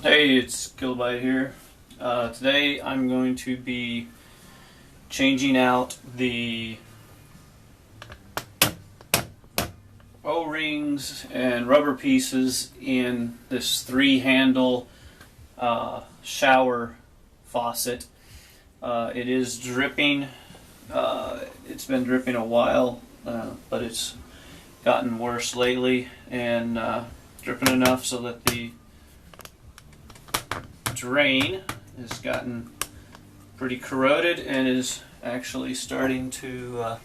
Hey, it's Gilbite here. Today I'm going to be changing out the O-rings and rubber pieces in this three-handle shower faucet. It is dripping. It's been dripping a while, but it's gotten worse lately, and dripping enough so that the drain has gotten pretty corroded and is actually starting to I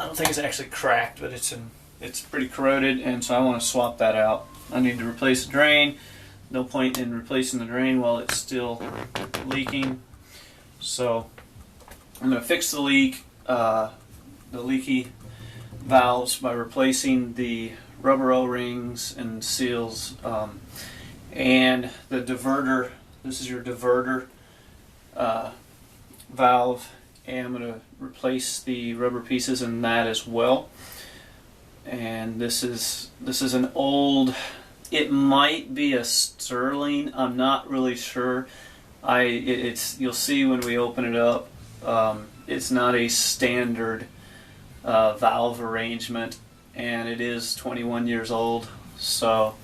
don't think it's actually cracked, but it's pretty corroded, and so I want to swap that out. I need to replace the drain. No point in replacing the drain while it's still leaking. So I'm going to fix the leaky valves by replacing the rubber O-rings and seals. And the diverter, this is your diverter valve, and I'm going to replace the rubber pieces in that as well. And this is an old, it might be a Sterling, I'm not really sure. You'll see when we open it up, it's not a standard valve arrangement, and it is 21 years old, so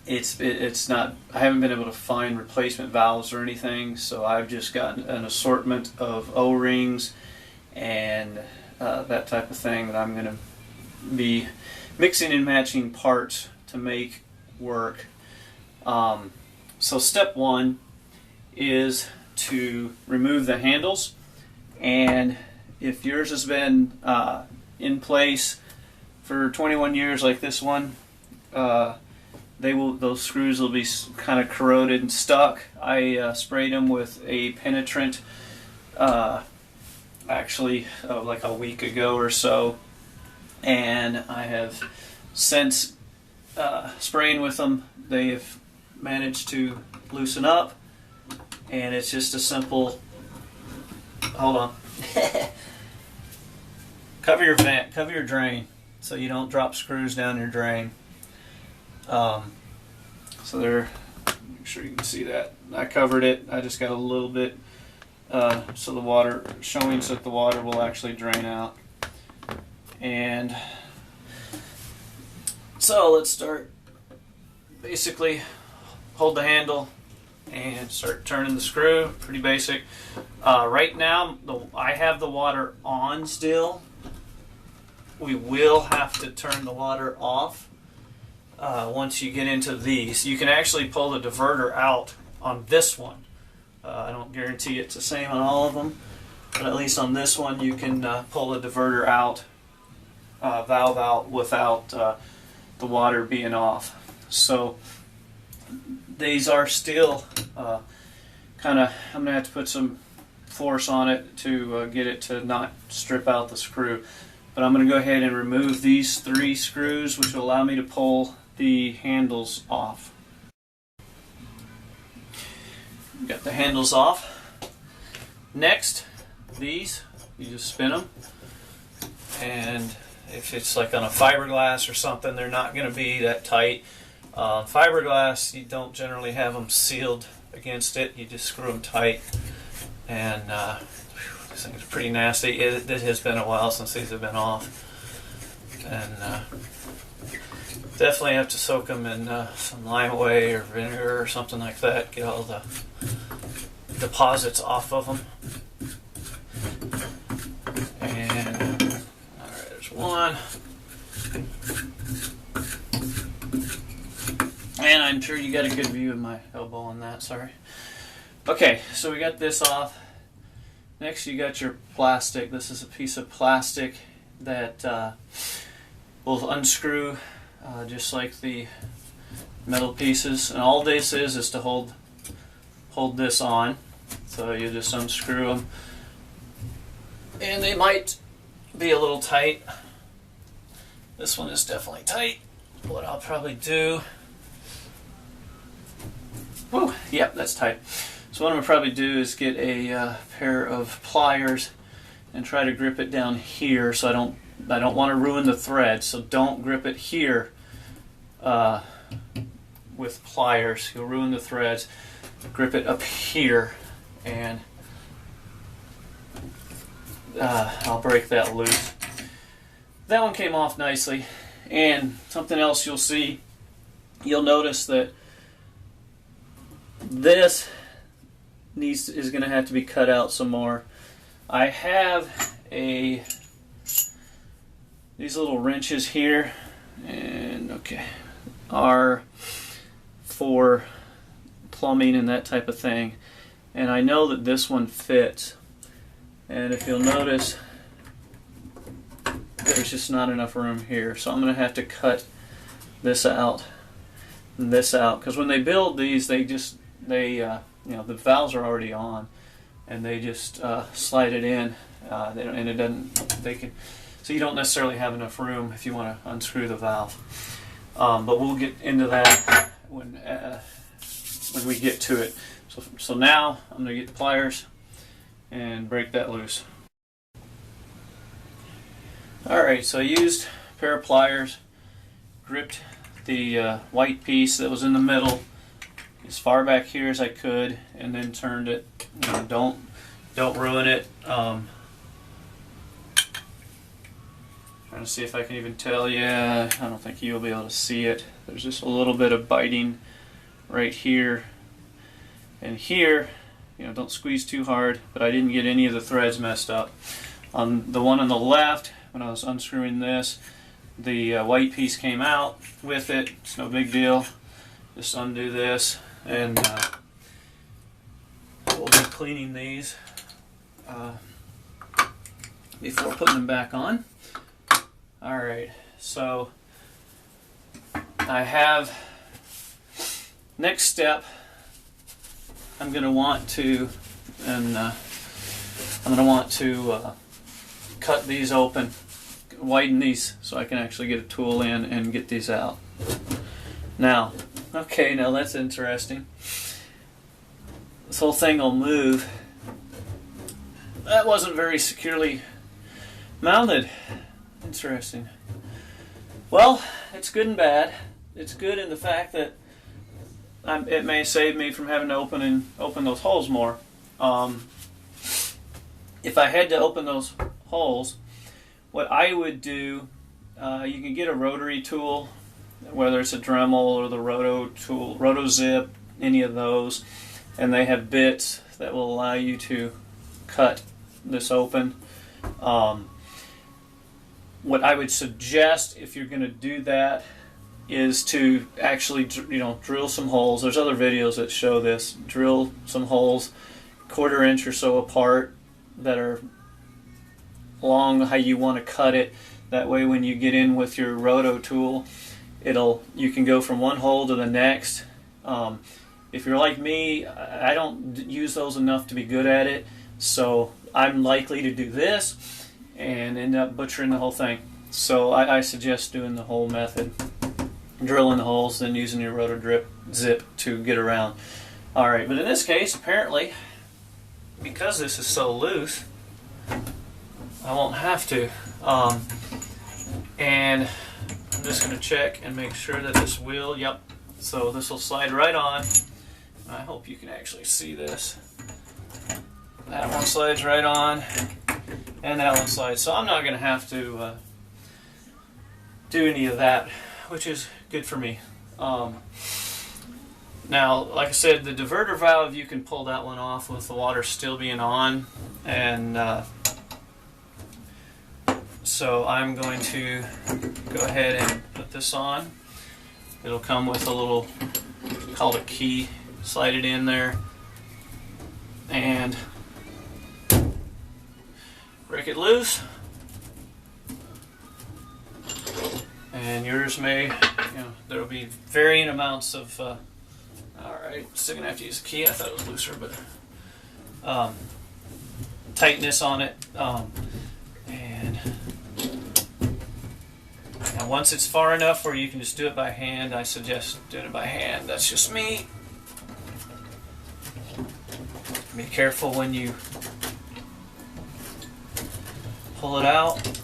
it's not, I haven't been able to find replacement valves or anything, so I've just gotten an assortment of O-rings and that type of thing that I'm going to be mixing and matching parts to make work. So step one is to remove the handles, and if yours has been in place for 21 years like this one, those screws will be kind of corroded and stuck. I sprayed them with a penetrant actually like a week ago or so, and I have since spraying with them, they have managed to loosen up, and it's just a simple, hold on, cover your vent, cover your drain so you don't drop screws down your drain. So there, make sure you can see that. I covered it. I just got a little bit so the water, showing so that the water will actually drain out. And so let's start. Basically, hold the handle and start turning the screw. Pretty basic. Right now, I have the water on still. We will have to turn the water off once you get into these. You can actually pull the diverter out on this one. I don't guarantee it's the same on all of them, but at least on this one you can pull the diverter out, valve out, without the water being off. So these are still kind of, I'm going to have to put some force on it to get it to not strip out the screw. But I'm going to go ahead and remove these 3 screws, which will allow me to pull the handles off. Got the handles off. Next, these, you just spin them, and if it's like on a fiberglass or something, they're not going to be that tight. Fiberglass, you don't generally have them sealed against it, you just screw them tight, and this thing's pretty nasty. It has been a while since these have been off, and definitely have to soak them in some lime away or vinegar or something like that. Get all the deposits off of them. And alright, there's one. And I'm sure you got a good view of my elbow on that, sorry. Okay, so we got this off. Next you got your plastic. This is a piece of plastic that will unscrew just like the metal pieces, and all this is to hold this on. So you just unscrew them, and they might be a little tight. This one is definitely tight. What I'll probably do, whoa, yep, that's tight. So what I'm going to probably do is get a pair of pliers and try to grip it down here, so I don't want to ruin the thread, so don't grip it here with pliers. You'll ruin the threads. Grip it up here, and I'll break that loose. That one came off nicely. And something else you'll see, you'll notice that this is going to have to be cut out some more. I have these little wrenches here, and okay, are for plumbing and that type of thing. And I know that this one fits. And if you'll notice, there's just not enough room here. So I'm going to have to cut this out and this out. Because when they build these, you know, the valves are already on, and they just slide it in, and it doesn't. So you don't necessarily have enough room if you want to unscrew the valve. But we'll get into that when we get to it. So now I'm going to get the pliers and break that loose. Alright, so I used a pair of pliers, gripped the white piece that was in the middle as far back here as I could, and then turned it. You know, don't ruin it. Trying to see if I can even tell you. I don't think you'll be able to see it. There's just a little bit of biting right here and here. You know, don't squeeze too hard, but I didn't get any of the threads messed up. On the one on the left, when I was unscrewing this, the white piece came out with it. It's no big deal. Just undo this, and we'll be cleaning these before putting them back on. Alright, so I have, next step, I'm going to want to cut these open, widen these so I can actually get a tool in and get these out. Now, okay, now that's interesting. This whole thing will move. That wasn't very securely mounted. Interesting. Well, it's good and bad. It's good in the fact that it may save me from having to open those holes more. If I had to open those holes, what I would do, you can get a rotary tool, whether it's a Dremel or the Roto Zip, any of those, and they have bits that will allow you to cut this open. What I would suggest, if you're going to do that, is to actually, drill some holes. There's other videos that show this. Drill some holes, 1/4 inch or so apart, that are along how you want to cut it. That way, when you get in with your roto tool, you can go from one hole to the next. If you're like me, I don't use those enough to be good at it, so I'm likely to do this and end up butchering the whole thing. So I suggest doing the whole method, drilling the holes, then using your roto zip to get around. Alright, but in this case, apparently, because this is so loose, I won't have to. And I'm just going to check and make sure that this will, yep, so this will slide right on. I hope you can actually see this. That one slides right on, and that one slides. So I'm not going to have to do any of that, which is good for me. Now, like I said, the diverter valve, you can pull that one off with the water still being on, and so I'm going to go ahead and put this on. It'll come with a little, called a key, slide it in there, and break it loose. And yours may, there will be varying amounts of, alright, still going to have to use a key. I thought it was looser, but tightness on it. And now once it's far enough where you can just do it by hand, I suggest doing it by hand. That's just me. Be careful when you pull it out.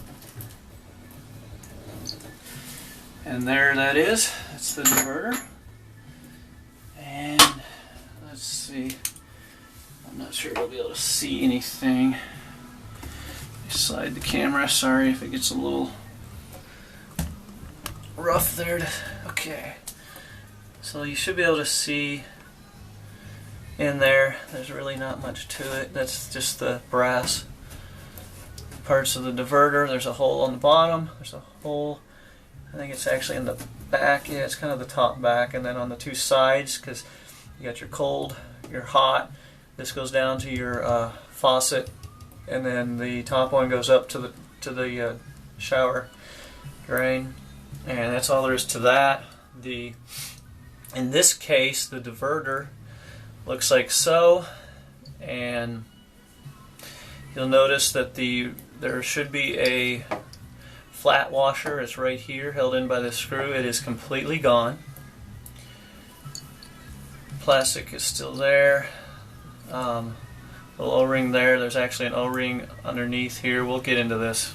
And there that is. That's the diverter. And let's see. I'm not sure we'll be able to see anything. Slide the camera. Sorry if it gets a little rough there. Okay. So you should be able to see in there. There's really not much to it. That's just the brass parts of the diverter. There's a hole on the bottom. There's a hole. I think it's actually in the back. Yeah, it's kind of the top back, and then on the two sides, because you got your cold, your hot. This goes down to your faucet, and then the top one goes up to the shower drain, and that's all there is to that. In this case, the diverter looks like so, and you'll notice that there should be a flat washer. It's right here, held in by the screw. It is completely gone. Plastic is still there. Little O-ring there. There's actually an O-ring underneath here. We'll get into this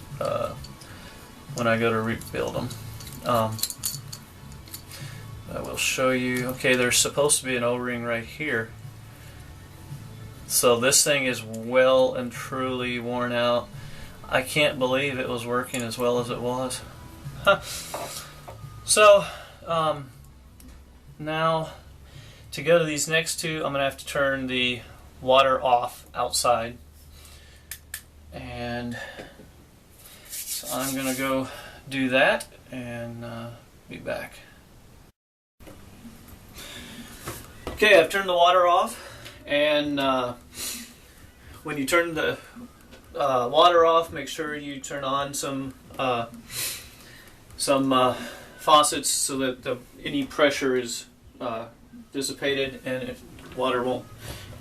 when I go to rebuild them. I will show you. Okay, there's supposed to be an O-ring right here. So this thing is well and truly worn out. I can't believe it was working as well as it was. Huh. So now to go to these next two, I'm going to have to turn the water off outside, and so I'm going to go do that and be back. Okay, I've turned the water off, and when you turn the water off, make sure you turn on some faucets so that any pressure is dissipated and water won't.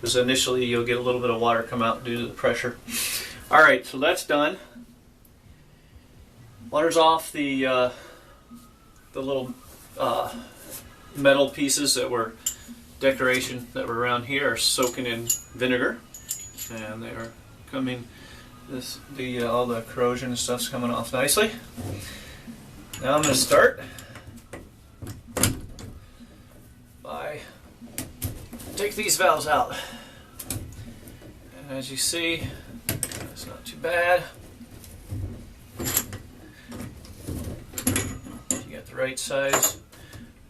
Because initially you'll get a little bit of water come out due to the pressure. Alright, so that's done. Water's off. The little metal pieces that were decoration that were around here are soaking in vinegar, and they are coming. All the corrosion and stuff's coming off nicely. Now I'm going to start by take these valves out. And as you see, it's not too bad. You got the right size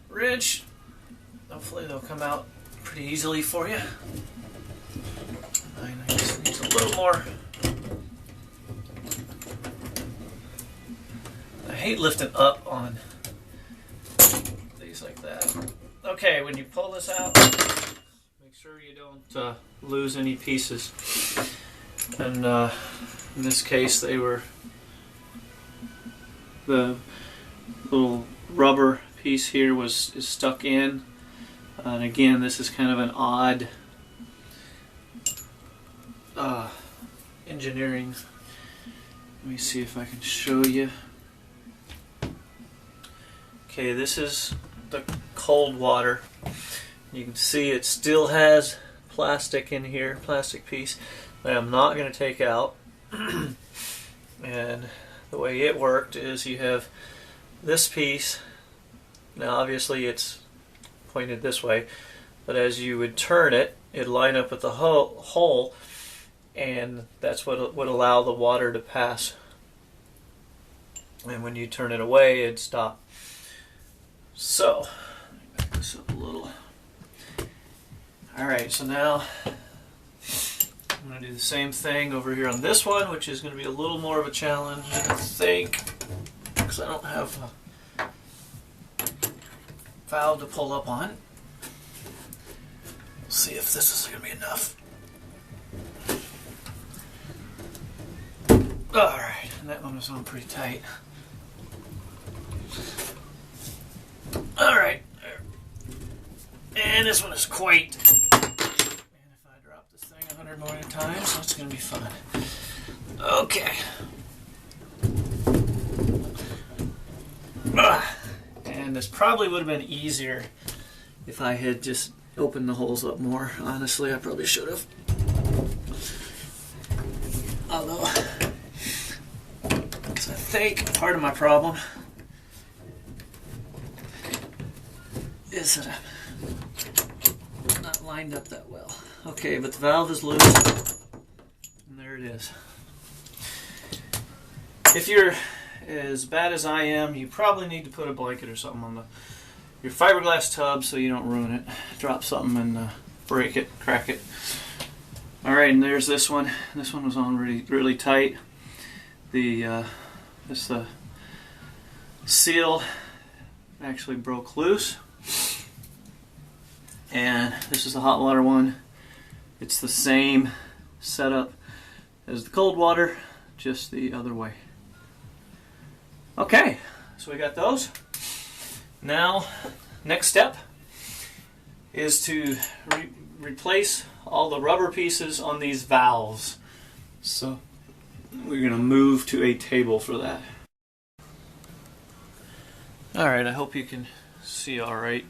wrench. Hopefully they'll come out pretty easily for you. Mine, I guess it needs a little more. I hate lifting up on these like that. Okay, when you pull this out, make sure you don't lose any pieces. And in this case, they were the little rubber piece here is stuck in. And again, this is kind of an odd engineering. Let me see if I can show you. Okay, this is the cold water. You can see it still has plastic in here, plastic piece that I'm not going to take out. And the way it worked is you have this piece. Now obviously it's pointed this way, but as you would turn it, it'd line up with the hole, and that's what would allow the water to pass. And when you turn it away, it'd stop. So, back this up a little. Alright, so now I'm going to do the same thing over here on this one, which is going to be a little more of a challenge, I think, because I don't have a valve to pull up on. We'll see if this is going to be enough. Alright, and that one was on pretty tight. Alright, and this one is quite. And if I drop this thing 100 more times, that's going to be fun. Okay. And this probably would have been easier if I had just opened the holes up more. Honestly, I probably should have. Although, because I think part of my problem is that lined up that well. Okay, but the valve is loose, and there it is. If you're as bad as I am, you probably need to put a blanket or something on your fiberglass tub so you don't ruin it. Drop something and break it, crack it. Alright, and there's this one. This one was on really tight. The seal actually broke loose. And this is the hot water one. It's the same setup as the cold water, just the other way. Okay, so we got those. Now, next step is to replace all the rubber pieces on these valves. So we're going to move to a table for that. Alright, I hope you can see alright.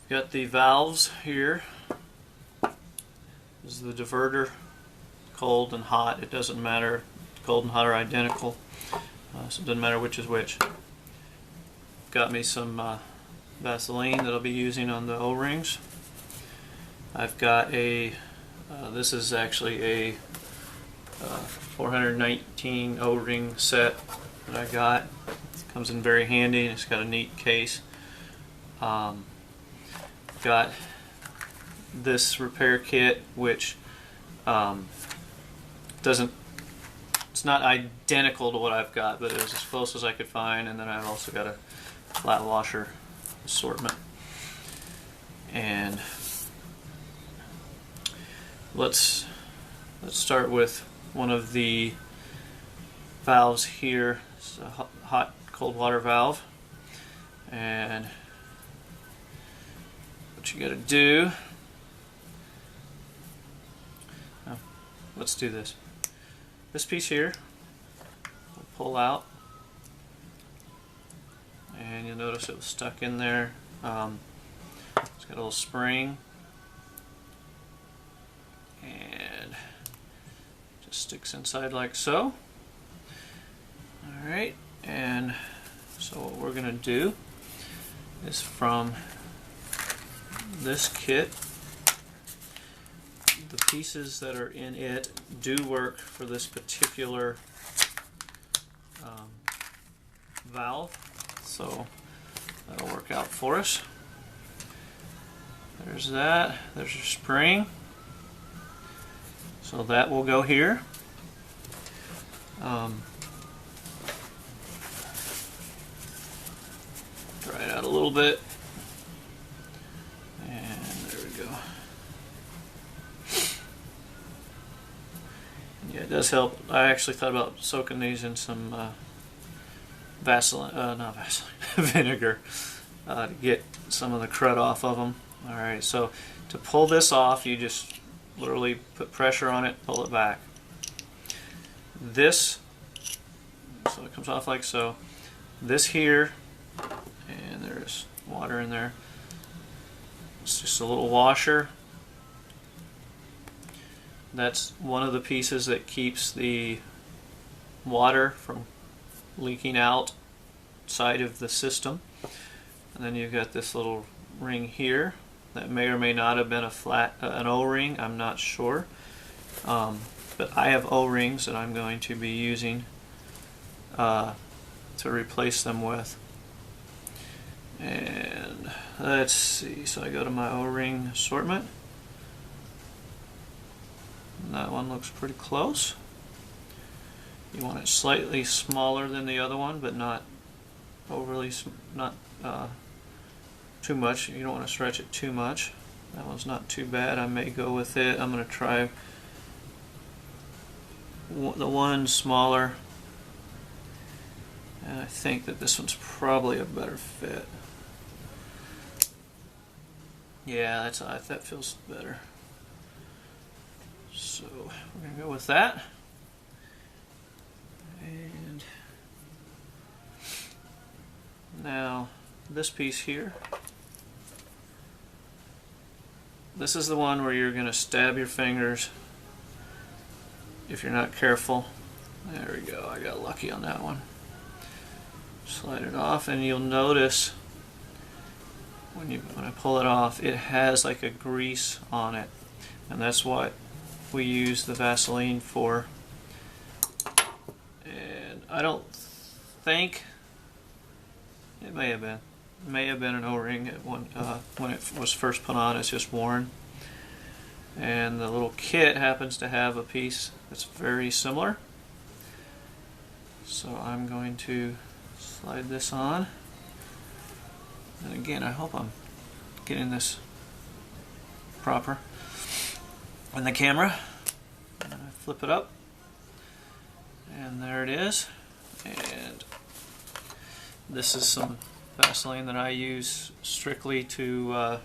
Got the valves here. This is the diverter, cold and hot. It doesn't matter. Cold and hot are identical. So it doesn't matter which is which. Got me some Vaseline that I'll be using on the O-rings. I've got a, this is actually a 419 O-ring set that I got. It comes in very handy and it's got a neat case. Got this repair kit which it's not identical to what I've got, but it was as close as I could find, and then I've also got a flat washer assortment. And let's start with one of the valves here. It's a hot cold water valve, and what you got to do, let's do this. This piece here, we'll pull out, and you'll notice it was stuck in there. It's got a little spring, and just sticks inside like so. Alright, and so what we're going to do is from this kit, the pieces that are in it do work for this particular valve, so that'll work out for us. There's that. There's your spring, so that will go here. Dry it out a little bit. Yeah, it does help. I actually thought about soaking these in some vinegar to get some of the crud off of them. Alright, so to pull this off, you just literally put pressure on it, pull it back. This, so it comes off like so. This here, and there's water in there. It's just a little washer. That's one of the pieces that keeps the water from leaking out side of the system. And then you've got this little ring here that may or may not have been an O-ring, I'm not sure. But I have O-rings that I'm going to be using to replace them with. And let's see, so I go to my O-ring assortment. And that one looks pretty close. You want it slightly smaller than the other one, but not overly, not too much. You don't want to stretch it too much. That one's not too bad. I may go with it. I'm going to try the one smaller, and I think that this one's probably a better fit. Yeah, that feels better. So we're going to go with that. And now this piece here, this is the one where you're going to stab your fingers if you're not careful. There we go, I got lucky on that one. Slide it off, and you'll notice when I pull it off, it has like a grease on it, and that's what we use the Vaseline for. And I don't think it may have been an O-ring at one when it was first put on. It's just worn, and the little kit happens to have a piece that's very similar. So I'm going to slide this on. And again, I hope I'm getting this proper in the camera. And I flip it up, and there it is. And this is some Vaseline that I use strictly to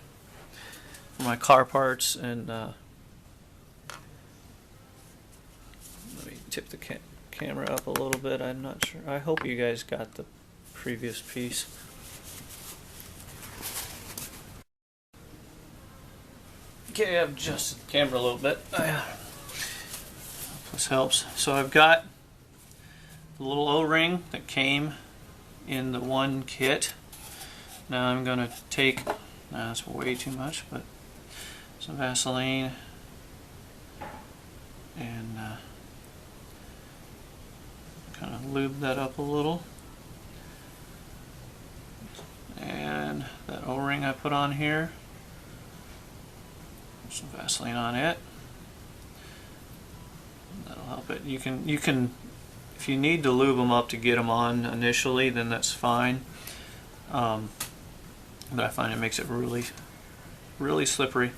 for my car parts. And let me tip the camera up a little bit. I'm not sure. I hope you guys got the previous piece. Okay, I've adjusted the camera a little bit. This helps. So I've got the little O-ring that came in the one kit. Now I'm going to take, that's way too much, but some Vaseline and kind of lube that up a little. And that O-ring I put on here, some Vaseline on it. That'll help it. You can, if you need to lube them up to get them on initially, then that's fine. But I find it makes it really slippery.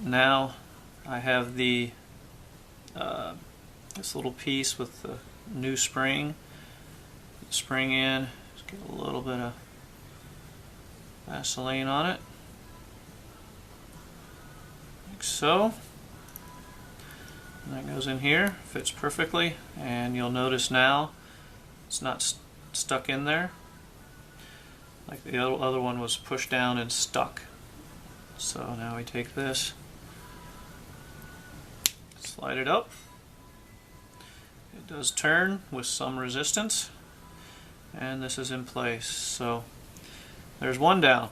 Now I have the this little piece with the new spring. Spring in. Just get a little bit of Vaseline on it. Like so. And that goes in here, fits perfectly, and you'll notice now it's not stuck in there like the other one was pushed down and stuck. So now we take this, slide it up. It does turn with some resistance, and this is in place. So there's one down.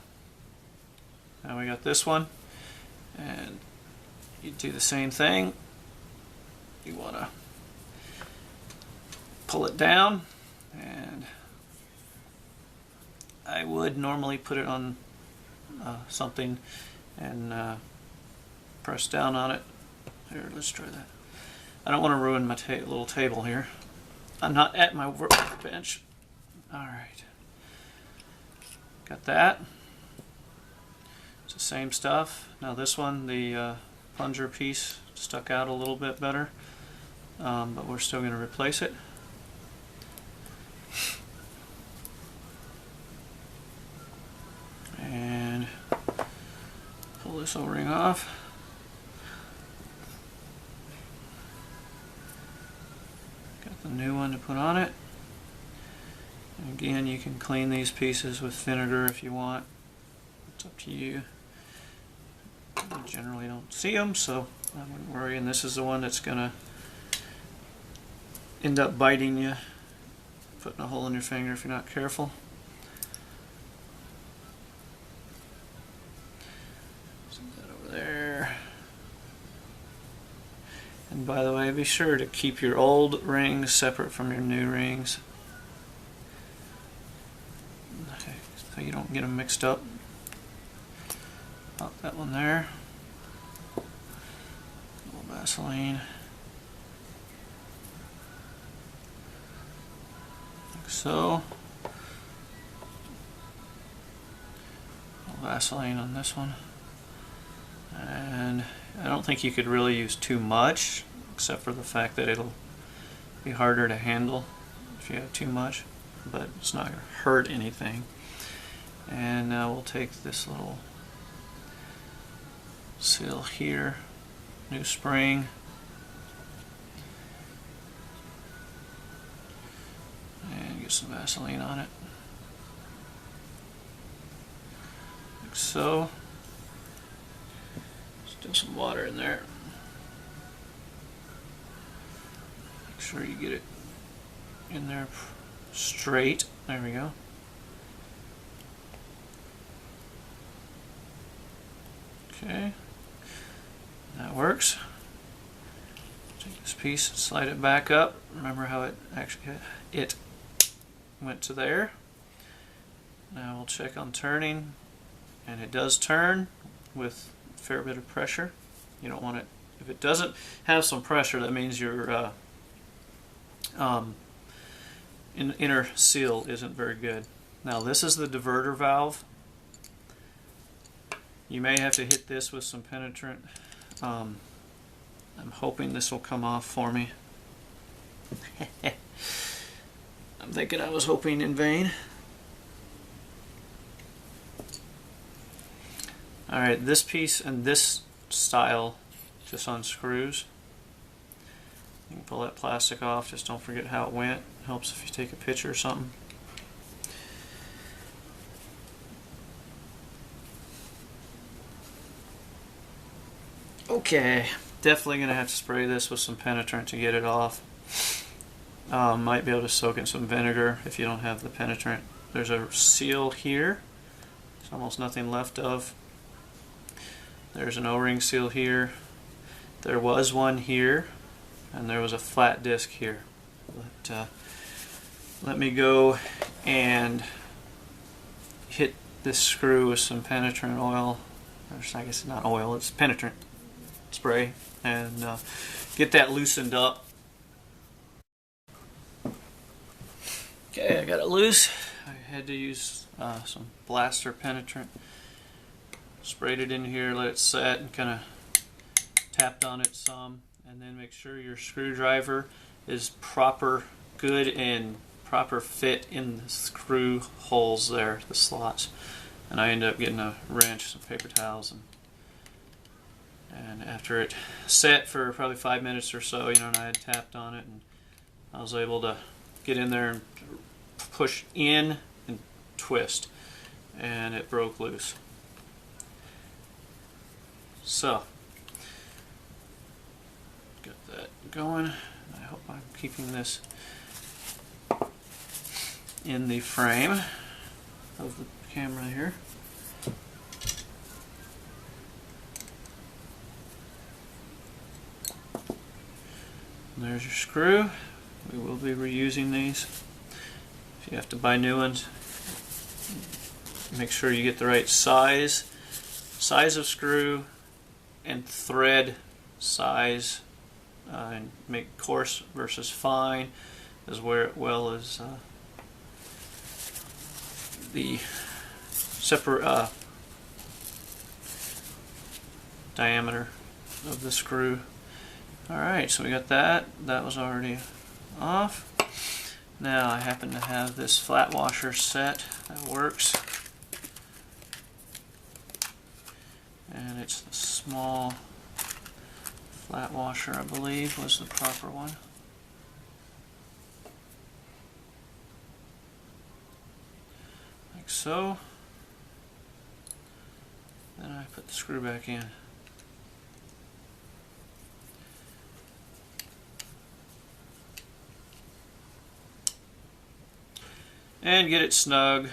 Now we got this one, and you do the same thing. You want to pull it down, and I would normally put it on something and press down on it. Here, let's try that. I don't want to ruin my little table here. I'm not at my workbench. Alright. Got that. It's the same stuff. Now this one, the plunger piece stuck out a little bit better, but we're still going to replace it. And pull this O-ring off. Got the new one to put on it. And again, you can clean these pieces with vinegar if you want. It's up to you. I generally don't see them, so I wouldn't worry. And this is the one that's going to end up biting you, putting a hole in your finger if you're not careful. Set that over there. And by the way, be sure to keep your old rings separate from your new rings, okay, so you don't get them mixed up. Pop that one there. A little Vaseline. Like so. A little Vaseline on this one. And I don't think you could really use too much, except for the fact that it'll be harder to handle if you have too much, but it's not going to hurt anything. And now we'll take this little seal here, new spring, and get some Vaseline on it, like so. Still some water in there. Make sure you get it in there straight. There we go. Okay, that works. Take this piece and slide it back up. Remember how it actually went to there. Now we'll check on turning, and it does turn with a fair bit of pressure. You don't want it, if it doesn't have some pressure, that means your inner seal isn't very good. Now this is the diverter valve. You may have to hit this with some penetrant. I'm hoping this will come off for me. I'm thinking I was hoping in vain. Alright, this piece and this style just unscrews. You can pull that plastic off, just don't forget how it went. It helps if you take a picture or something. Okay, definitely going to have to spray this with some penetrant to get it off. Might be able to soak in some vinegar if you don't have the penetrant. There's a seal here. There's almost nothing left of. There's an O-ring seal here. There was one here, and there was a flat disc here. But, let me go and hit this screw with some penetrant oil. Or I guess it's not oil, it's penetrant spray, and get that loosened up. Okay, I got it loose. I had to use some blaster penetrant. Sprayed it in here, let it set, and kind of tapped on it some, and then make sure your screwdriver is good and proper fit in the screw holes there, the slots. And I ended up getting a wrench, some paper towels, and after it set for probably 5 minutes or so, and I had tapped on it, and I was able to get in there and push in and twist, and it broke loose. So, got that going. I hope I'm keeping this in the frame of the camera here. There's your screw. We will be reusing these. If you have to buy new ones, make sure you get the right size of screw and thread size, and make coarse versus fine, as well as the separate diameter of the screw. Alright, so we got that. That was already off. Now I happen to have this flat washer set that works. And it's the small flat washer, I believe, was the proper one. Like so. Then I put the screw back in. And get it snug,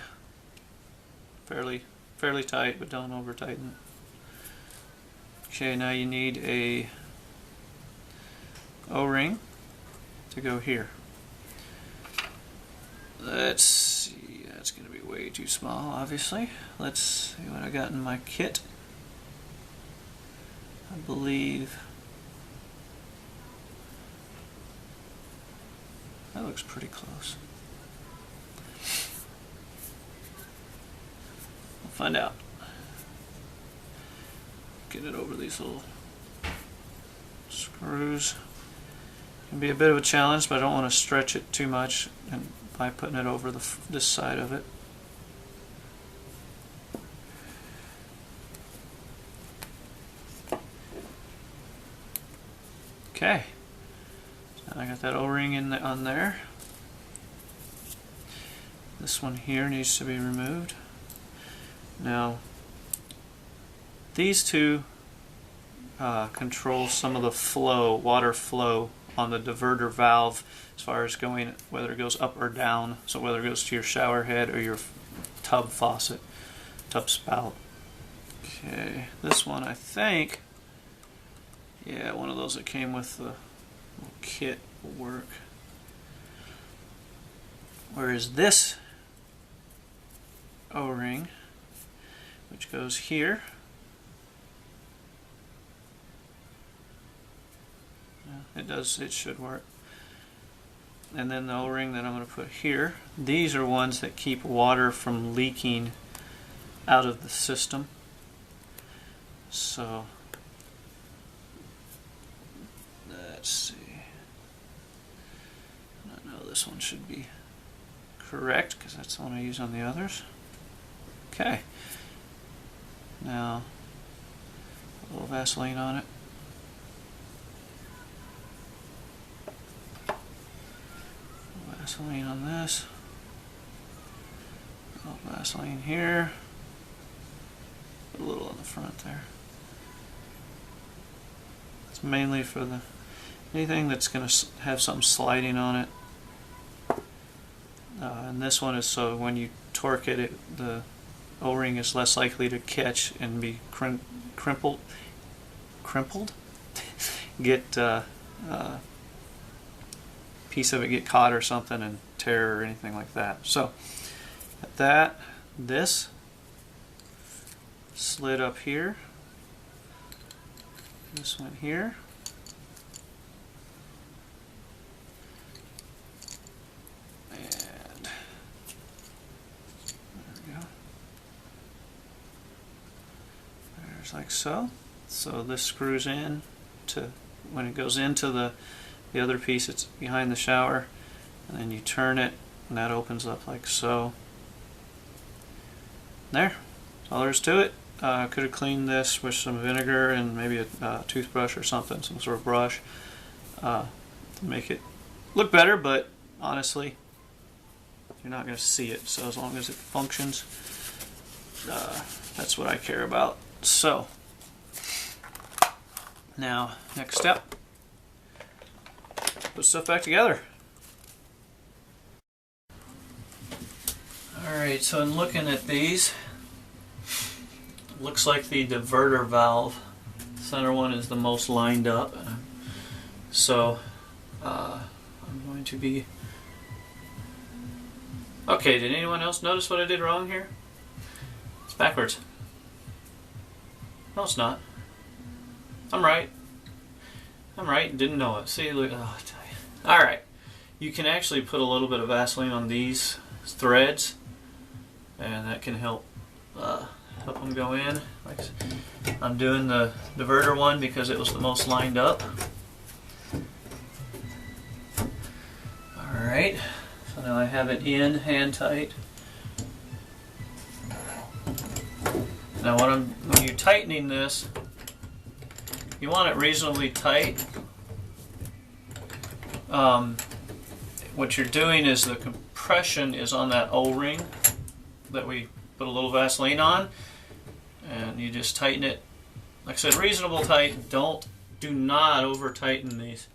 fairly tight, but don't over tighten it. Okay, now you need a O-ring to go here. Let's see, that's going to be way too small, obviously. Let's see what I got in my kit. I believe that looks pretty close. We'll find out. Get it over these little screws. Can be a bit of a challenge, but I don't want to stretch it too much and by putting it over this side of it. Okay, so I got that O-ring on there. This one here needs to be removed. Now, these two control some of the flow, water flow on the diverter valve, as far as going, whether it goes up or down, so whether it goes to your shower head or your tub faucet, tub spout. Okay, this one I think, yeah, one of those that came with the little kit will work. Whereas this O-ring, which goes here, it should work. And then the O-ring that I'm going to put here, these are ones that keep water from leaking out of the system. So let's see. I know this one should be correct because that's the one I use on the others. Okay. Now, a little Vaseline on it. Vaseline on this. A little Vaseline here. Put a little on the front there. It's mainly for the anything that's going to have something sliding on it. And this one is so when you torque it, the O-ring is less likely to catch and be crimpled. Get piece of it get caught or something and tear or anything like that. So this slid up here. This went here. And there we go. There's like so. So this screws in to when it goes into the other piece, it's behind the shower, and then you turn it and that opens up like so. There. That's all there is to it. Could have cleaned this with some vinegar and maybe a toothbrush or something, some sort of brush, to make it look better, but honestly, you're not going to see it. So as long as it functions, that's what I care about. So, now, next step, put stuff back together. Alright, so in looking at these, looks like the diverter valve, center one, is the most lined up. So I'm going to be... Okay, did anyone else notice what I did wrong here? It's backwards. No, it's not. I'm right. I'm right, didn't know it. See, look, oh, I tell you. Alright, you can actually put a little bit of Vaseline on these threads, and that can help help them go in. Like I'm doing the diverter one because it was the most lined up. Alright, so now I have it in hand tight. Now when you're tightening this, you want it reasonably tight. What you're doing is the compression is on that O-ring that we put a little Vaseline on, and you just tighten it, like I said, reasonable tight. Do not over tighten these,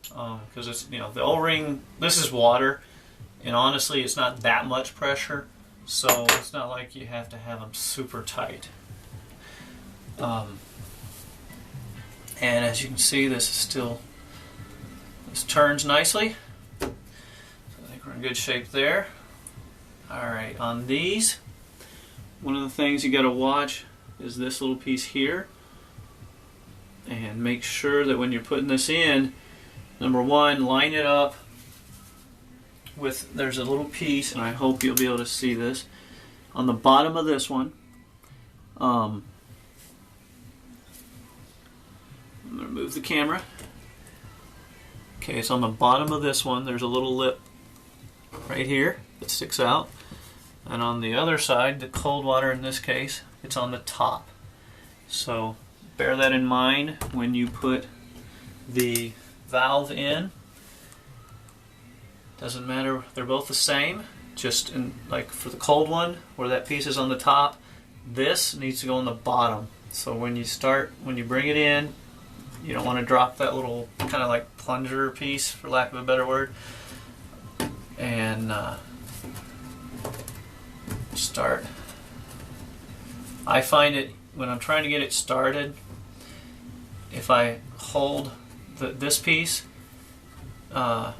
because it's, you know, the O-ring, this is water, and honestly it's not that much pressure, so it's not like you have to have them super tight. And as you can see, this turns nicely. So I think we're in good shape there. Alright, on these, one of the things you got to watch is this little piece here. And make sure that when you're putting this in, number one, line it up with, there's a little piece, and I hope you'll be able to see this, on the bottom of this one. I'm going to move the camera. Okay, it's on the bottom of this one. There's a little lip right here that sticks out. And on the other side, the cold water in this case, it's on the top. So bear that in mind when you put the valve in. Doesn't matter, they're both the same. Just in, like for the cold one, where that piece is on the top, this needs to go on the bottom. So when you bring it in, you don't want to drop that little kind of like plunger piece, for lack of a better word, and start. I find it when I'm trying to get it started, if I hold this piece, it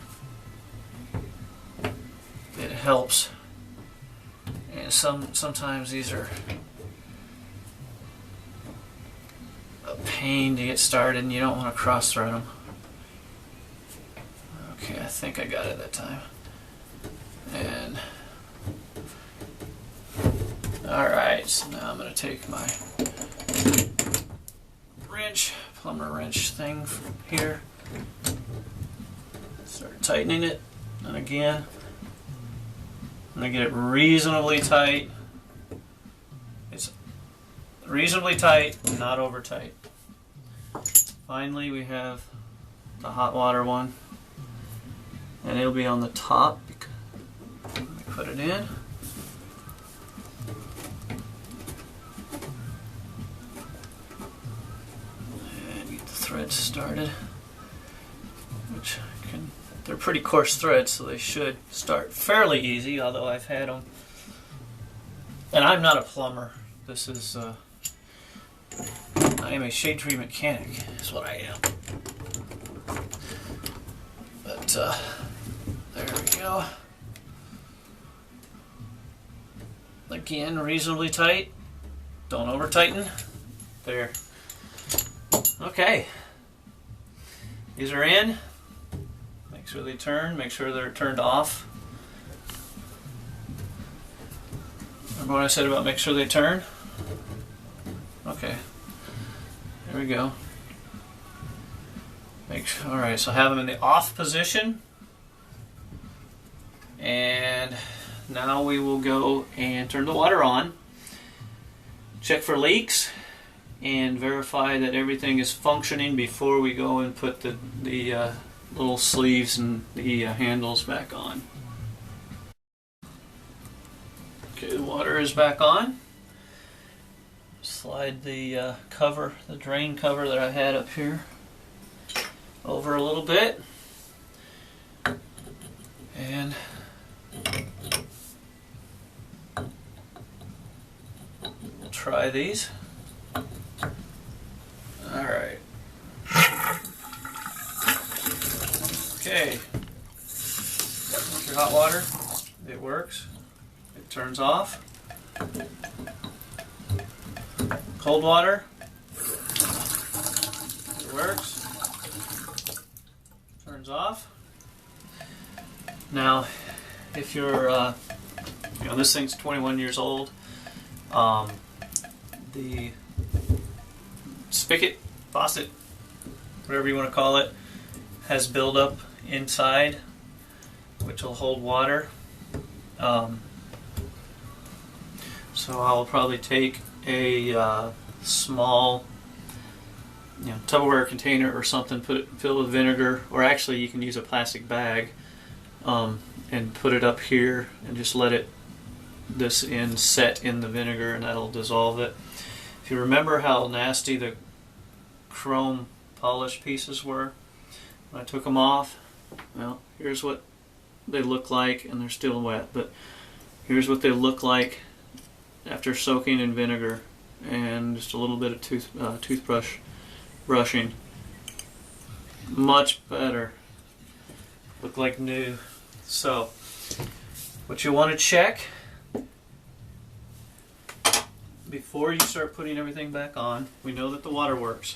helps. And sometimes these are a pain to get started, and you don't want to cross thread them. Okay, I think I got it that time. And alright, so now I'm going to take my wrench, plumber wrench thing from here, start tightening it, and again, I'm going to get it reasonably tight. It's reasonably tight, not over tight. Finally, we have the hot water one, and it'll be on the top. Let me put it in. And get the threads started, which they're pretty coarse threads, so they should start fairly easy, although I've had them. And I'm not a plumber. This is, I am a shade tree mechanic, is what I am. But, there we go. Again, reasonably tight. Don't over tighten. There. Okay. These are in. Make sure they turn. Make sure they're turned off. Remember what I said about make sure they turn? Okay. There we go. Alright, so have them in the off position. And now we will go and turn the water on. Check for leaks and verify that everything is functioning before we go and put the little sleeves and the handles back on. Okay, the water is back on. Slide the cover, the drain cover that I had up here, over a little bit, and we'll try these. All right. Okay. Your hot water, it works. It turns off. Cold water, it works. Turns off. Now, if you're, this thing's 21 years old. The spigot, faucet, whatever you want to call it, has buildup inside, which will hold water. So I'll probably take a small, Tupperware container or something, fill it with vinegar, or actually you can use a plastic bag, and put it up here and just let this end set in the vinegar, and that'll dissolve it. If you remember how nasty the chrome polish pieces were when I took them off, well, here's what they look like, and they're still wet, but here's what they look like after soaking in vinegar and just a little bit of toothbrush brushing. Much better. Look like new. So, what you want to check before you start putting everything back on, we know that the water works.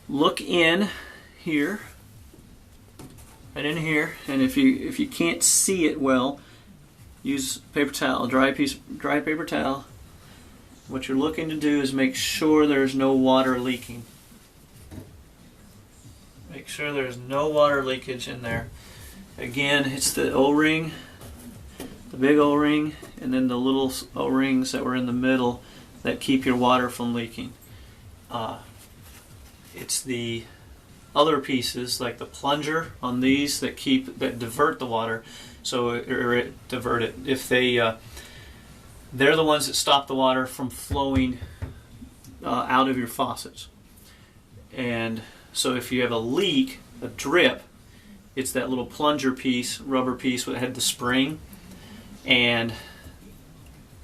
Look in here, right in here, and if you can't see it well, use paper towel, dry paper towel. What you're looking to do is make sure there's no water leaking. Make sure there's no water leakage in there. Again, it's the O-ring, the big O-ring, and then the little O-rings that were in the middle that keep your water from leaking. It's the other pieces, like the plunger on these, that divert the water. So divert it. If they're the ones that stop the water from flowing out of your faucets. And so if you have a leak, a drip, it's that little plunger piece, rubber piece that had the spring, and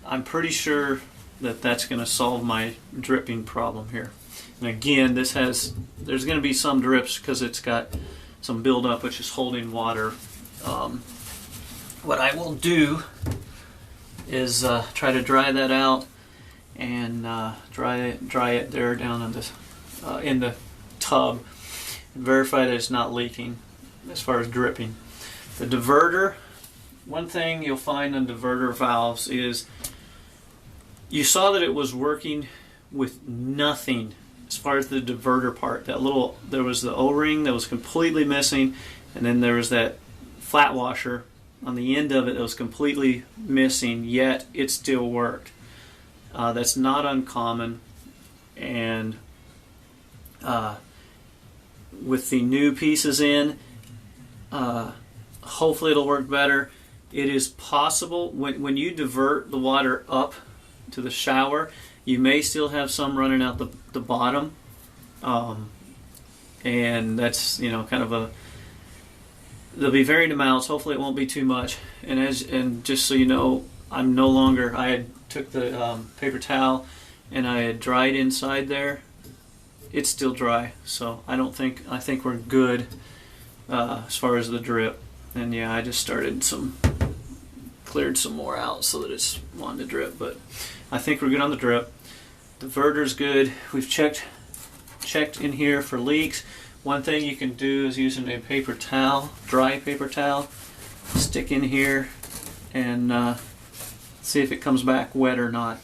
I'm pretty sure that that's going to solve my dripping problem here. And again, there's going to be some drips because it's got some buildup which is holding water. What I will do is try to dry that out and dry it there down in the tub and verify that it's not leaking as far as dripping. The diverter, one thing you'll find on diverter valves is you saw that it was working with nothing as far as the diverter part. There was the O-ring that was completely missing, and then there was that flat washer on the end of it that was completely missing, yet it still worked. That's not uncommon, and with the new pieces in, hopefully it'll work better. It is possible when you divert the water up to the shower, you may still have some running out the bottom, and that's kind of there'll be varying amounts. Hopefully it won't be too much. And just so you know, I had took the paper towel and I had dried inside there. It's still dry, so I think we're good as far as the drip. And yeah, I just cleared some more out so that it's wanting to drip, but I think we're good on the drip. Diverter's good. We've checked in here for leaks. One thing you can do is using a paper towel, dry paper towel, stick in here and see if it comes back wet or not.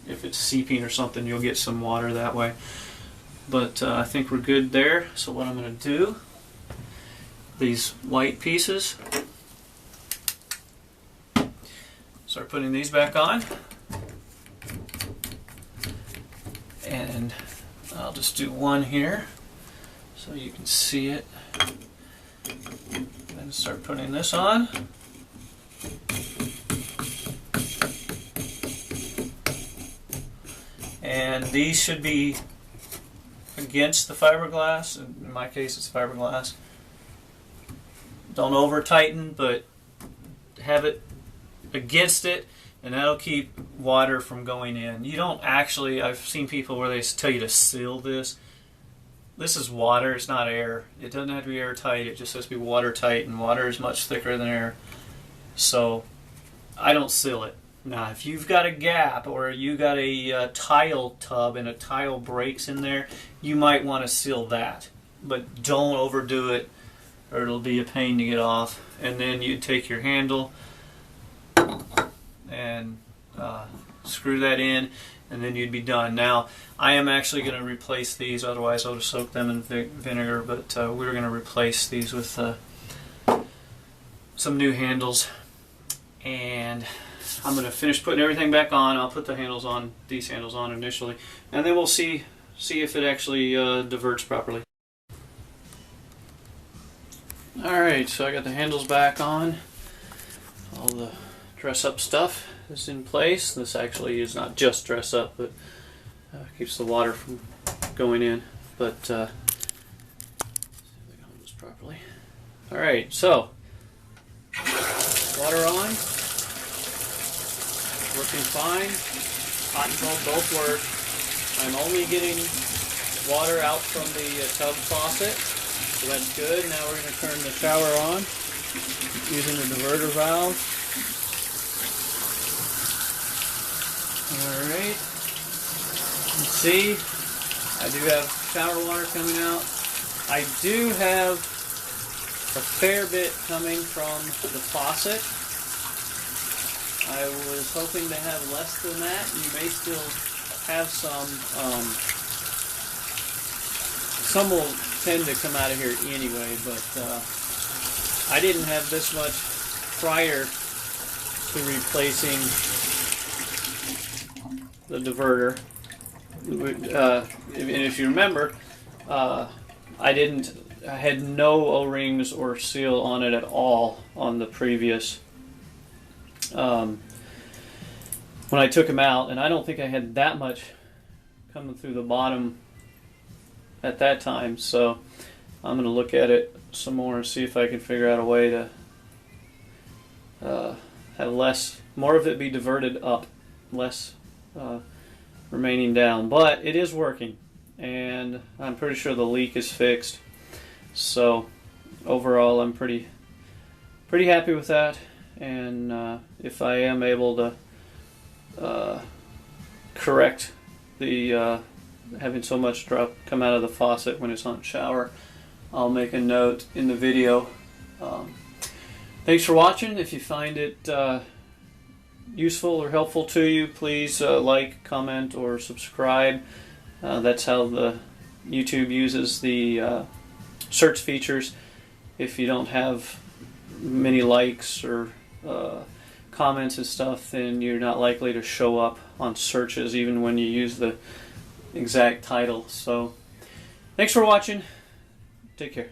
If it's seeping or something, you'll get some water that way. But I think we're good there. So what I'm going to do, these white pieces, start putting these back on. And I'll just do one here so you can see it. Then start putting this on. And these should be against the fiberglass. In my case, it's fiberglass. Don't over tighten, but have it against it, and that'll keep water from going in. You don't actually, I've seen people where they tell you to seal this. This is water, it's not air. It doesn't have to be airtight, it just has to be watertight, and water is much thicker than air. So I don't seal it. Now, if you've got a gap or you got a tile tub and a tile breaks in there, you might want to seal that. But don't overdo it or it'll be a pain to get off. And then you take your handle and screw that in, and then you'd be done. Now, I am actually going to replace these, otherwise I would have soaked them in vinegar, but we're going to replace these with some new handles. And I'm going to finish putting everything back on. I'll put these handles on initially, and then we'll see if it actually diverts properly. Alright, so I got the handles back on. All the dress up stuff is in place. This actually is not just dress up, but keeps the water from going in. But see if I can hold this properly. Alright, so water on. Working fine. Hot and cold both work. I'm only getting water out from the tub faucet, so that's good. Now we're going to turn the shower on using the diverter valve. Alright. You can see I do have shower water coming out. I do have a fair bit coming from the faucet. I was hoping to have less than that. You may still have some. Some will tend to come out of here anyway, but I didn't have this much prior to replacing the diverter. And if you remember, I had no O-rings or seal on it at all on the previous. When I took them out, and I don't think I had that much coming through the bottom at that time, so I'm going to look at it some more and see if I can figure out a way to have more of it be diverted up, less remaining down. But it is working, and I'm pretty sure the leak is fixed. So overall, I'm pretty happy with that. And if I am able to correct the having so much drop come out of the faucet when it's on shower, I'll make a note in the video. Thanks for watching. If you find it useful or helpful to you, please like, comment, or subscribe. That's how the YouTube uses the search features. If you don't have many likes or comments and stuff, then you're not likely to show up on searches even when you use the exact title. So thanks for watching. Take care.